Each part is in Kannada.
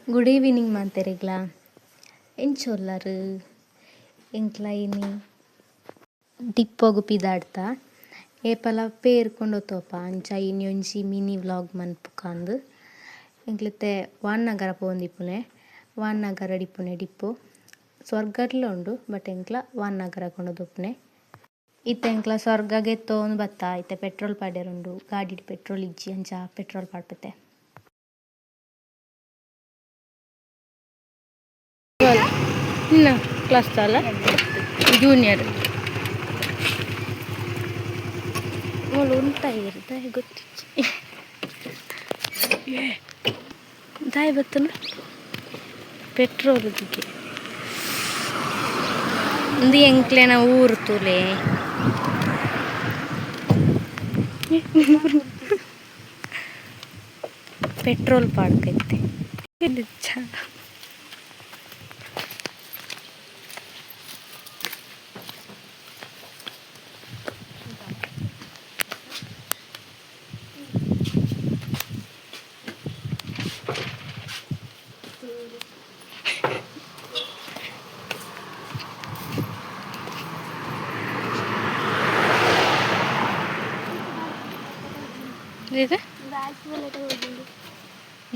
ಗುಡ್ ಈವ್ನಿಂಗ್ ಮಾತೆರೆಗ್ಲ ಎಂಚೊಲ್ಲರು ಎಂಕ್ಲ ಇನಿ ಡಿಪ್ಪೋಗು ಪಿದಾಡ್ತ ಏಪಲ ಪೇರ್ಕೊಂಡು ತೋಪ ಅಂಚ ಇನಿ ಒಂಜಿ ಮಿನಿ ವ್ಲಾಗ್ ಮನ್ಪುಕಾಂದು ಎಂಕ್ಲೆತೆ ವಾನ್ನಗರ ಪೋಂದಿಪ್ಪುನೆ ವಾನ್ನಗರ ಡಿಪ್ಪುನೆ ಡಿಪ್ಪು ಸ್ವರ್ಗಡ್ಲ ಉಂಡು ಬಟ್ ಎಂಕ್ಲ ವಾನ್ನಗರ ಕೊಂಡು ದೊಪ್ಪುನೆ ಇತ್ತೆ ಎಂಕ್ಲ ಸ್ವರ್ಗಗೆ ತೋಂದು ಬತ್ತ ಇತ್ತೆ ಪೆಟ್ರೋಲ್ ಪಾಡ್ಯರುಂಡು ಗಾಡಿಡ್ ಪೆಟ್ರೋಲ್ ಇಜ್ಜಿ ಅಂಚ ಪೆಟ್ರೋಲ್ ಪಾಡ್ಪೆತೆ ಇನ್ನ ಕ್ಲಾಸ್ ಅಲ್ಲ ಜೂನಿಯರ್ ಅವಳು ಉಂಟಾ ಇರ್ದ ಗೊತ್ತಿಚ್ಚಿ ದಾಯ್ ಬತ್ತನು ಪೆಟ್ರೋಲ್ ದಿಗೆ ಒಂದು ಎಂಕ್ಲೆನ ಊರು ತುಲೆ ಪೆಟ್ರೋಲ್ ಪಾಡ್ಕೈತೆ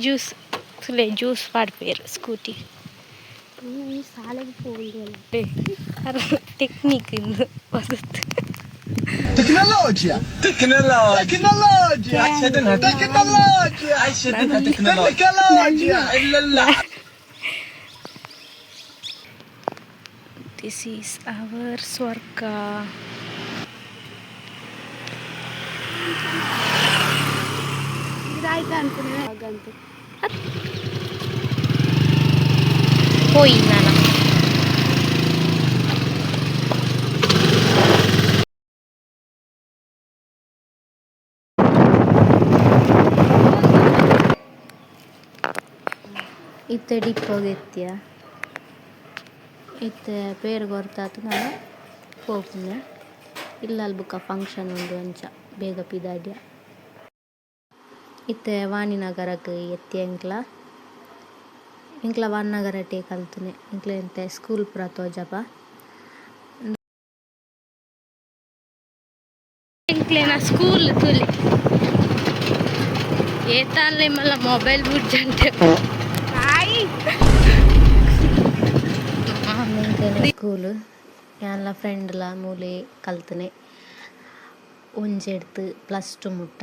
ಜ್ಯೂಸ್ ಸುಲೆ ಜ್ಯೂಸ್ ಪಾಡ್ಪೇರು ಸ್ಕೂಟಿ ಟೆಕ್ನಿಕ್ ಇಂದು ಬರುತ್ತೆ تكنولوجيا عشدنها تكنولوجيا إلا This is our Swarga. Hoy nana. ಇತ್ತೆ ಡಿಪ್ಪೋಗೆತ್ತಿಯ ಇತ್ತೆ ಪೇರು ಗೊತ್ತಾತು ನಾನು ಹೋಗ್ತೇನೆ ಇಲ್ಲ ಅಲ್ಲಿ ಬುಕ್ಕ ಫಂಕ್ಷನ್ ಉಂಡು ಅಂಚ ಬೇಗ ಪಿದಾಡ್ಯ ಇತ್ತೆ ವಾಣಿನಗರಕ್ಕೆ ಎತ್ತಿ ಎಂಕ್ಲ ವಾಣಿನಗರಟೆ ಕಲ್ತುನೆ ಎಂಕ್ಲ ಎಂತೆ ಸ್ಕೂಲ್ ಪುರ ತೋಜಪ ಎಂಕ್ಲೆನ ಸ್ಕೂಲ್ ತುಲಿ ಏತಾನ್ಲೆ ಮಲ್ಲ ಮೊಬೈಲ್ ಬುಡ್ಜಂಟೆ ಸ್ಕೂಲು ಯಾನ್ಲ ಫ್ರೆಂಡ್ಲ ಮೂಲೆ ಕಲ್ತನೆ ಒಂಜೆಡ್ತು +2 ಮುಟ್ಟ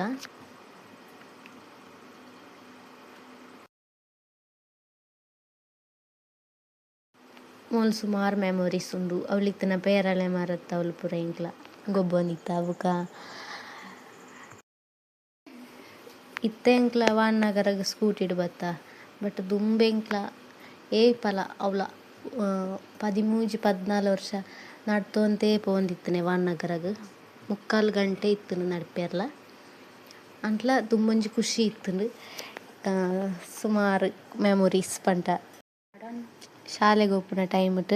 ಮೂಲು ಸುಮಾರು ಮೆಮೊರೀಸ್ ಉಂಡು ಅವಳಿತ್ತನ ಪೇರಳೆ ಮಾರತ್ತ ಅವಳು ಪೂರ ಎಂಕ್ಲ ಗೊಬ್ಬೊಂದಿತ್ತ ಅವುಕ ಇತ್ತೆ ಎಂಕ್ಲ ವಾನ್ನಗರಗ ಸ್ಕೂಟಿಡ್ ಬತ್ತ ಬಟ್ ದುಂಬೆ ಎಂಕ್ಲ ಏಪಲ ಅವಳ 13-14 ವರ್ಷ ನಡ್ತೋಂತೇ ಪೋಂದಿತ್ತನೆ ವಾನ್ನಗರಗ 3/4 ಗಂಟೆ ಇತ್ತನು ನಡ್ಪೇರ್ಲ ಅಂಟ್ಲ ದುಂಬೊಂಜಿ ಖುಷಿ ಇತ್ತುಂಡು ಸುಮಾರು ಮೆಮೊರೀಸ್ ಪಂಟ ಶಾಲೆಗೆ ಹೋಗ್ಪುನ ಟೈಮ್ಟ್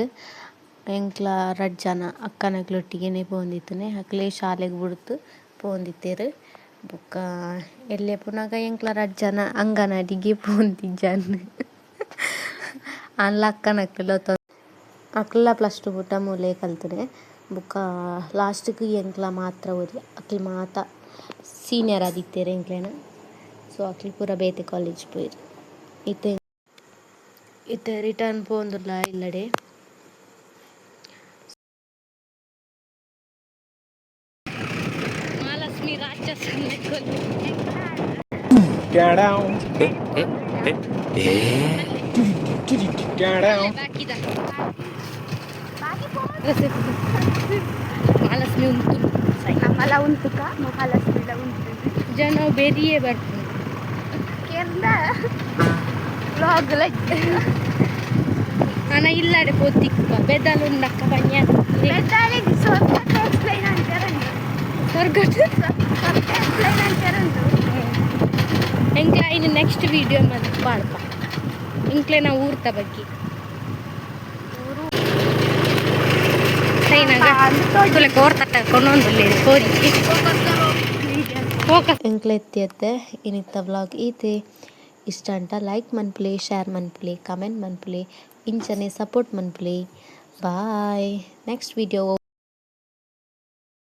ಎಂಕ್ಲ ರಡ್ಜನ ಅಕ್ಕನಕ್ಲೊಟ್ಟಿಗೆನೆ ಪೋಂದಿತ್ತನೆ ಅಕ್ಲೆ ಶಾಲೆಗೆ ಬಿಡ್ತು ಪೋಂದಿತ್ತೇರು ಬೊಕ್ಕ ಎಲ್ಲೆ ಪುನಗ ಎಂಕ್ಲ ರಡ್ಜನ ಅಂಗನಡಿಗೆ ಪೋಂದಿಜ್ಜನ್ ಅನ್ಲ ಅಕ್ಕನಕ್ಲೆಲ್ಲ ಅಕ್ಲ +2 ಮುಟ್ಟ ಮೂಲೆ ಕಲ್ತನೆ ಬೊಕ್ಕ ಲಾಸ್ಟ್ಗೆ ಎಂಕ್ಲ ಮಾತ್ರ ಓದಿ ಅಕ್ಲು ಮಾತ ಸೀನಿಯರ್ ಆದಿತ್ತೇರು ಎಂಕ್ಲೆನ ಸೊ ಅಕ್ಲು ಪೂರ ಬೇತೆ ಕಾಲೇಜ್ ಪೋಯಿರು ಇತ್ತೆ ರಿಟರ್ನ್ ಪೋಂದುಲ್ಲ ಇಲ್ಲಡೆ ಮಹಾಲಕ್ಷ್ಮಿ ರಾಕ್ಷಸನ್ನ ಮಹಾಲಕ್ಷ್ಮಿ ಉಂಟು ನಮ್ಮಲ ಉಂಟುಕ ಮಹಾಲಕ್ಷ್ಮಿಲ ಉಂಟು ಜನ ಬೆರಿಯೇ ಬರ್ತಾರೆ ಕೇಂದ್ರ ವ್ಲಾಗ್ ಅಣ್ಣ ಇಲ್ಲಡೆ ಪೋತಿಕ್ಕ ಬೆದಲು ಉಂಡಕ್ಕ ಬನ್ಯ ಬೆದಲಿಗೆ ಸ್ವರ್ಗ ಎಕ್ಸ್ಪ್ಲೈನ್ ಅಂತಾರಂದು ಸ್ವರ್ಗ ಎಕ್ಸ್ಪ್ಲೈನ್ ಅಂತಾರಂದು ಎಂಕ್ಲ ಇನ್ನು ನೆಕ್ಸ್ಟ್ ವಿಡಿಯೋ ಮಾಡಿ ಬಾಳ್ಪ ಇಂಕ್ಲೆ ನಾವು ಊರ್ತ ಬಗ್ಗೆ ಎಂಕ್ಲ ಎತ್ತಿಯತ್ತೆ ಇನ್ನಿತ್ತ ವ್ಲಾಗ್ ಈತೆ ಇಷ್ಟ ಅಂತ ಲೈಕ್ ಮನ್ಪುಲೆ ಶೇರ್ ಮನ್ಪುಲೆ ಕಮೆಂಟ್ ಮನ್ಪುಲೆ ಇಂಚನೆ ಸಪೋರ್ಟ್ ಮನ್ಪುಲೆ ಬಾಯ್ ನೆಕ್ಸ್ಟ್ ವಿಡಿಯೋ